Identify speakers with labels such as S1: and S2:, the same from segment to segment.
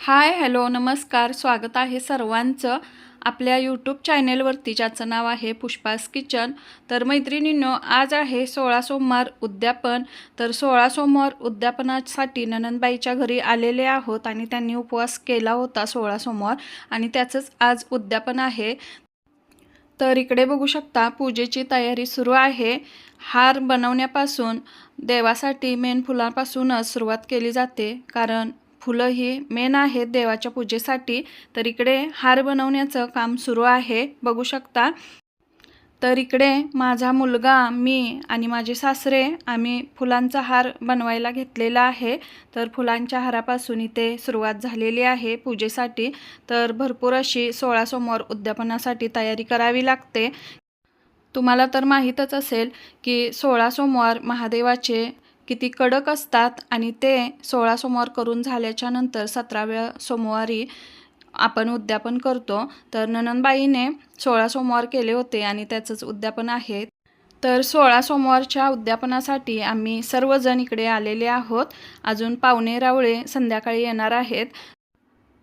S1: Hi hello नमस्कार स्वागत आहे सर्वांचं आपल्या यूट्यूब चॅनेलवरती, ज्याचं नाव आहे पुष्पास किचन. तर मैत्रिणींनो, आज आहे 16 सोमवार उद्यापन. तर 16 सोमवार उद्यापनासाठी ननंदबाईच्या घरी आलेले आहोत आणि त्यांनी उपवास केला होता 16 सोमवार आणि त्याचंच आज उद्यापन आहे. तर इकडे बघू शकता पूजेची तयारी सुरू आहे. हार बनवण्यापासून देवासाठी मेन फुलांपासूनच सुरुवात केली जाते, कारण फुलं ही मेन आहेत देवाच्या पूजेसाठी. तर इकडे हार बनवण्याचं काम सुरू आहे, बघू शकता. तर इकडे माझा मुलगा, मी आणि माझे सासरे आम्ही फुलांचा हार बनवायला घेतलेला आहे. तर फुलांच्या हारापासून इथे सुरुवात झालेली आहे पूजेसाठी. तर भरपूर अशी 16 सोमवार उद्यापनासाठी तयारी करावी लागते. तुम्हाला तर माहीतच असेल की 16 सोमवार महादेवाचे किती कडक असतात आणि ते 16 सोमवार करून झाल्याच्या नंतर 17व्या सोमवारी आपण उद्यापन करतो. तर ननंदबाईने 16 सोमवार केले होते आणि त्याचंच उद्यापन आहे. तर 16 सोमवारच्या उद्यापनासाठी आम्ही सर्वजण इकडे आलेले आहोत. अजून पाहुणे रावळे संध्याकाळी येणार आहेत.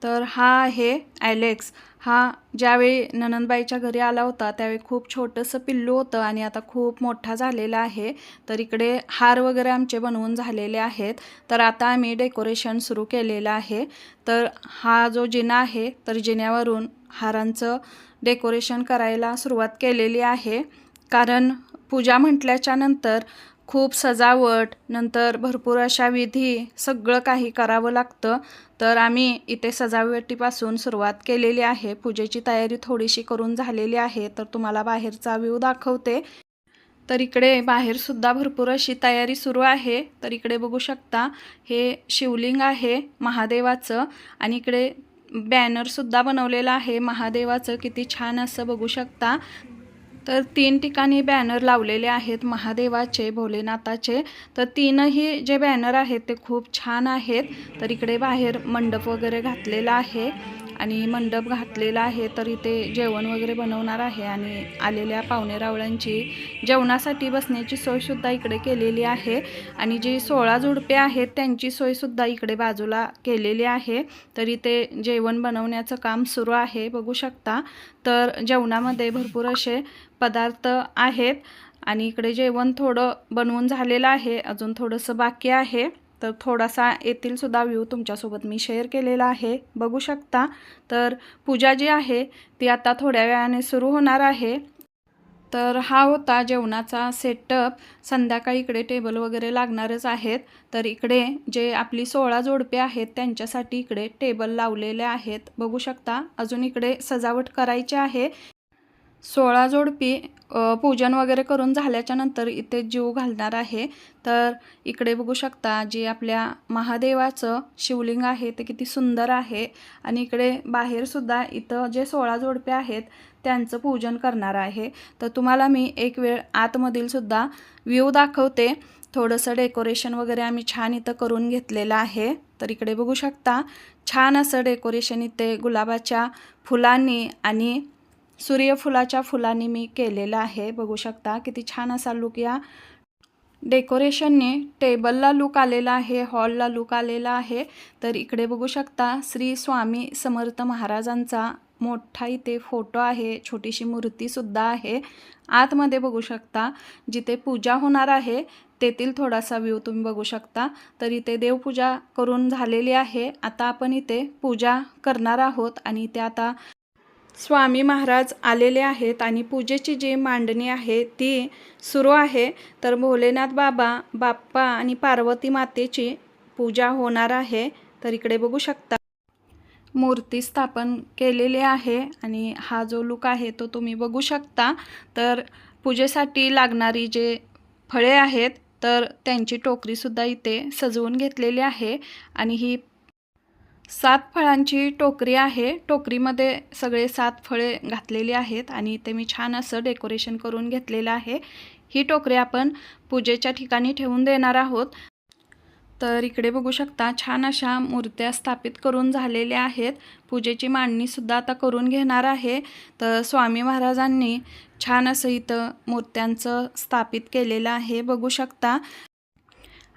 S1: तर हा आहे ॲलेक्स. हा ज्यावेळी ननंदबाईच्या घरी आला होता त्यावेळी खूप छोटंसं पिल्लू होतं आणि आता खूप मोठा झालेला आहे. तर इकडे हार वगैरे आमचे बनवून झालेले आहेत. तर आता आम्ही डेकोरेशन सुरू केलेलं आहे. तर हा जो जिना आहे, तर जिन्यावरून हारांचं डेकोरेशन करायला सुरुवात केलेली आहे. कारण पूजा म्हटल्याच्या नंतर खूप सजावट, नंतर भरपूर अशा विधी, सगळं काही करावं लागतं. तर आम्ही इथे सजावटीपासून सुरुवात केलेली आहे. पूजेची तयारी थोडीशी करून झालेली आहे. तर तुम्हाला बाहेरचा व्ह्यू दाखवते. तर इकडे बाहेरसुद्धा भरपूर अशी तयारी सुरू आहे. तर इकडे बघू शकता, हे शिवलिंग आहे महादेवाचं आणि इकडे बॅनरसुद्धा बनवलेलं आहे महादेवाचं. किती छान असं बघू शकता. तर 3 ठिकाणी बॅनर लावलेले आहेत महादेवाचे, भोलेनाथाचे. तर तीनही जे बॅनर आहेत ते खूप छान आहेत. तर इकडे बाहेर मंडप वगैरे घातलेला आहे आणि मंडप घातलेला आहे. तर इथे जेवण वगैरे बनवणार आहे आणि आलेल्या पाहुणे रावळ्यांची जेवणासाठी बसण्याची सोयसुद्धा इकडे केलेली आहे आणि जी 16 जोडपे आहेत त्यांची सोयसुद्धा इकडे बाजूला केलेली आहे. तर इथे जेवण बनवण्याचं काम सुरू आहे, बघू शकता. तर जेवणामध्ये भरपूर असे पदार्थ आहेत आणि इकडे जेवण थोडं बनवून झालेलं आहे, अजून थोडंसं बाकी आहे. तर थोडासा येथील सुद्धा व्ह्यू तुमच्यासोबत मी शेअर केलेला आहे, बघू शकता. तर पूजा जी आहे ती आता थोड्या वेळाने सुरू होणार आहे. तर हा होता जेवणाचा सेटअप. संध्याकाळी इकडे टेबल वगैरे लागणारच आहेत. तर इकडे जे आपली 16 जोडपे आहेत त्यांच्यासाठी इकडे टेबल लावलेले आहेत, बघू शकता. अजून इकडे सजावट करायची आहे. 16 जोडपी पूजन वगैरे करून झाल्याच्या नंतर इथे जीव घालणार आहे. तर इकडे बघू शकता, जे आपल्या महादेवाचं शिवलिंग आहे ते किती सुंदर आहे आणि इकडे बाहेरसुद्धा इथं जे 16 जोडपे आहेत त्यांचं पूजन करणार आहे. तर तुम्हाला मी एक वेळ आतमधील सुद्धा व्ह्यू दाखवते. थोडंसं डेकोरेशन वगैरे आम्ही छान इथं करून घेतलेलं आहे. तर इकडे बघू शकता, छान असं डेकोरेशन इथे गुलाबाच्या फुलांनी आणि सूर्यफुलाच्या फुलांनी मी केलेलं आहे, बघू शकता. किती छान असा लुक या डेकोरेशनने टेबलला लुक आलेला आहे, हॉलला लुक आलेला आहे. तर इकडे बघू शकता, श्री स्वामी समर्थ महाराजांचा मोठा इथे फोटो आहे, छोटीशी मूर्तीसुद्धा आहे. आतमध्ये बघू शकता, जिथे पूजा होणार आहे तेथील थोडासा व्ह्यू तुम्ही बघू शकता. तर इथे देवपूजा करून झालेली आहे. आता आपण इथे पूजा करणार आहोत आणि इथे आता स्वामी महाराज आलेले आहेत आणि पूजेची जी मांडणी आहे ती सुरू आहे. तर भोलेनाथ बाबा, बाप्पा आणि पार्वती मातेची पूजा होणार आहे. तर इकडे बघू शकता, मूर्ती स्थापन केलेली आहे आणि हा जो लुक आहे तो तुम्ही बघू शकता. तर पूजेसाठी लागणारी जे फळे आहेत तर त्यांची टोकरीसुद्धा इथे सजवून घेतलेली आहे आणि ही 7 फळांची टोकरी आहे. टोकरीमध्ये सगळे 7 फळे घातलेली आहेत आणि इथे मी छान असं डेकोरेशन करून घेतलेलं आहे. ही टोकरी आपण पूजेच्या ठिकाणी ठेवून देणार आहोत. तर इकडे बघू शकता, छान अशा मूर्त्या स्थापित करून झालेल्या आहेत. पूजेची मांडणीसुद्धा आता करून घेणार आहे. तर स्वामी महाराजांनी छान असं इथं मूर्त्यांचं स्थापित केलेलं आहे, बघू शकता.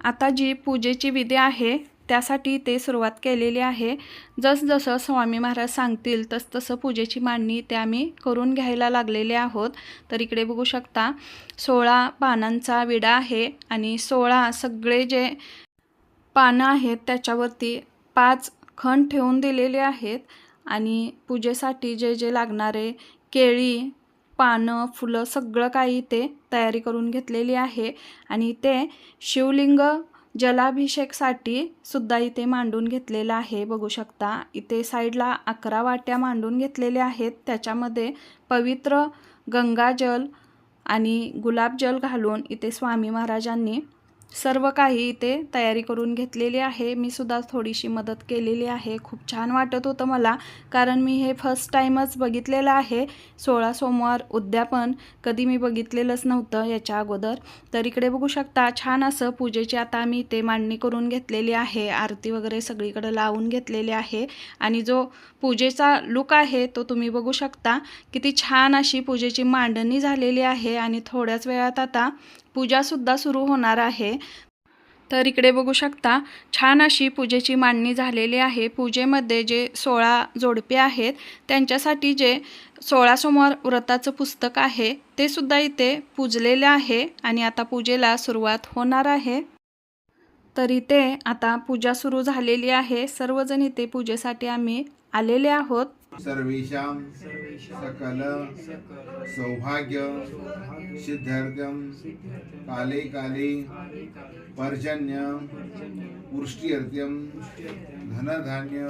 S1: आता जी पूजेची विधी आहे त्यासाठी ते सुरुवात केलेली आहे. जसजसं स्वामी महाराज सांगतील तसतसं पूजेची मांडणी ते आम्ही करून घ्यायला लागलेले आहोत. तर इकडे बघू शकता 16 पानांचा विडा आहे आणि 16 सगळे जे पानं आहेत त्याच्यावरती 5 खण ठेवून दिलेले आहेत आणि पूजेसाठी जे जे लागणारे केळी, पानं, फुलं सगळं काही ते तयारी करून घेतलेली आहे आणि ते शिवलिंग जलाभिषेकसाठी सुद्धा इथे मांडून घेतलेलं आहे. बघू शकता इथे साईडला 11 वाट्या मांडून घेतलेल्या आहेत. त्याच्यामध्ये पवित्र गंगाजल आणि गुलाबजल घालून इथे स्वामी महाराजांनी सर्व काही इथे तयारी करून घेतलेली आहे. मी सुद्धा थोडीशी मदत केलेली आहे. खूप छान वाटत होतं मला, कारण मी हे फर्स्ट टाईमच बघितलेलं आहे. 16 सोमवार उद्यापन कधी मी बघितलेलंच नव्हतं याच्या अगोदर. तर इकडे बघू शकता छान असं पूजेची आता आम्ही इथे मांडणी करून घेतलेली आहे. आरती वगैरे सगळीकडे लावून घेतलेली आहे आणि जो पूजेचा लुक आहे तो तुम्ही बघू शकता. किती छान अशी पूजेची मांडणी झालेली आहे आणि थोड्याच वेळात आता पूजासुद्धा सुरू होणार आहे. तर इकडे बघू शकता छान अशी पूजेची मांडणी झालेली आहे. पूजेमध्ये जे 16 जोडपे आहेत त्यांच्यासाठी जे 16 सोमवार व्रताचं पुस्तक आहे ते सुद्धा इथे पूजलेले आहे आणि आता पूजेला सुरुवात होणार आहे. तर इथे आता पूजा सुरू झालेली आहे. सर्वजण इथे पूजेसाठी आम्ही आलेले आहोत.
S2: सर्वेषां सकल सौभाग्य सिद्ध्यर्थं काले काले पर्जन्य वृष्टिर्थं धनधान्य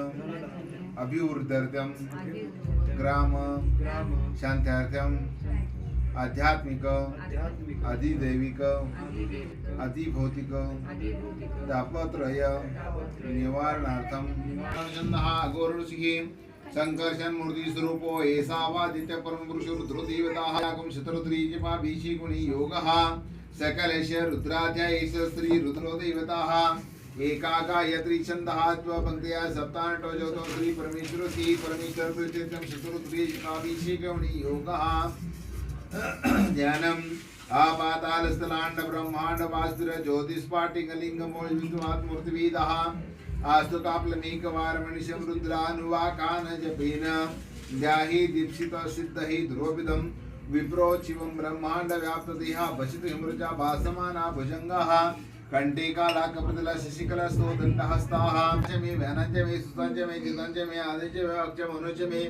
S2: अभिवृद्ध्यर्थं ग्राम शांत्यार्थं आध्यात्मिक अधिदैविक अधिभौतिक तापत्रय निवारणार्थं अघोरऋषिः संकर्षण मूर्ति स्वरूपो एसावादित्य परम पुरुष रुद्रो देवताः यागम शतरुद्रीजपाभिषेक गुणी योगः सकलेश रुद्राध्यायेश श्री रुद्रो देवताः एका गायत्री छन्दः त्वपङ्क्त्या सप्तानटो ज्योतो श्री परमेश्वर श्री परमेश्वर प्रीत्यर्थं शतरुद्रीजपाभिषेक गुणी योगः ध्यानम् आपातालस्थलाण्ड ब्रह्माण्ड वास्तुर ज्योतिष्पाटिकलिंग मूर्तिविदः आस्तु काप्लमेकवारमनिशं रुद्रानुवाकान जपेन ध्याहि दीप्सित सिद्धहि ध्रुवविदं विप्रो शिवं ब्रह्माण्ड व्याप्तदेहा भसित हिमृजा भासमाना भुजंगः कंटेकाला कप्रतला शशिकला स्तोदंडहस्ताः च मे व्यानंच मे सुतंच मे जितंच मे आदिच मे अक्ष मनुच मे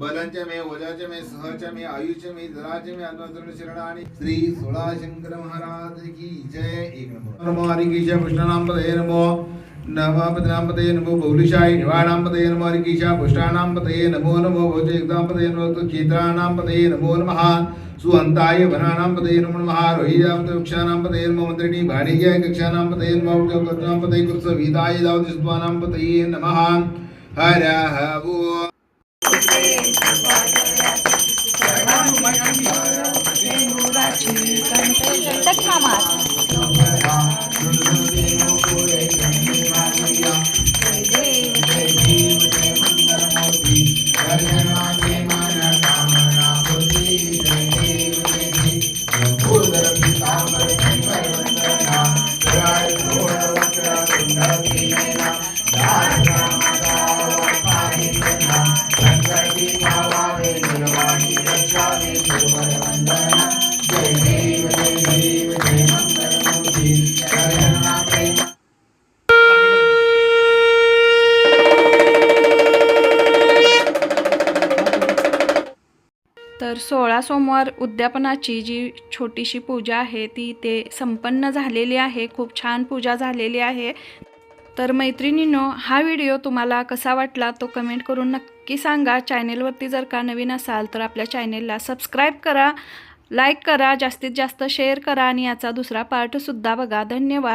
S2: बलंच मे ओजाच मे सहच मे आयुच मे जराच मे आत्मतरण शरणानि श्री 16 शंकर महाराज की जय. एक नंबर नमो हरि की जय. पुष्णानां पतये नमो नमः पतये नमो बहुलिशाय निवाणां पतये नमो हरि की जय. पुष्णानां पतये नमो नमो भोजयुक्तां पतये नमो क्षेत्राणां पतये नमो नमः सुहंताय वनानां पतये नमो नमः रोहिजापते वृक्षाणां पतये नमो मंत्रिणी भाणिज्याय कक्षाणां पतये नमः वृक्षाणां पतये कुत्सवीताय दावतिस्त्वानां पतये नमः. हरः वो
S1: तर 16 सोमवार उद्यापनाची जी छोटीशी पूजा आहे ती ते संपन्न झालेली आहे. खूप छान पूजा झालेली आहे. तर मैत्रिणींनो, हा व्हिडिओ तुम्हाला कसा वाटला तो कमेंट करून नक्की सांगा. चॅनेलवरती जर का नवीन असाल तर आपल्या चॅनेलला सबस्क्राईब करा, लाईक करा, जास्तीत जास्त शेअर करा आणि याचा दुसरा पार्टसुद्धा बघा. धन्यवाद.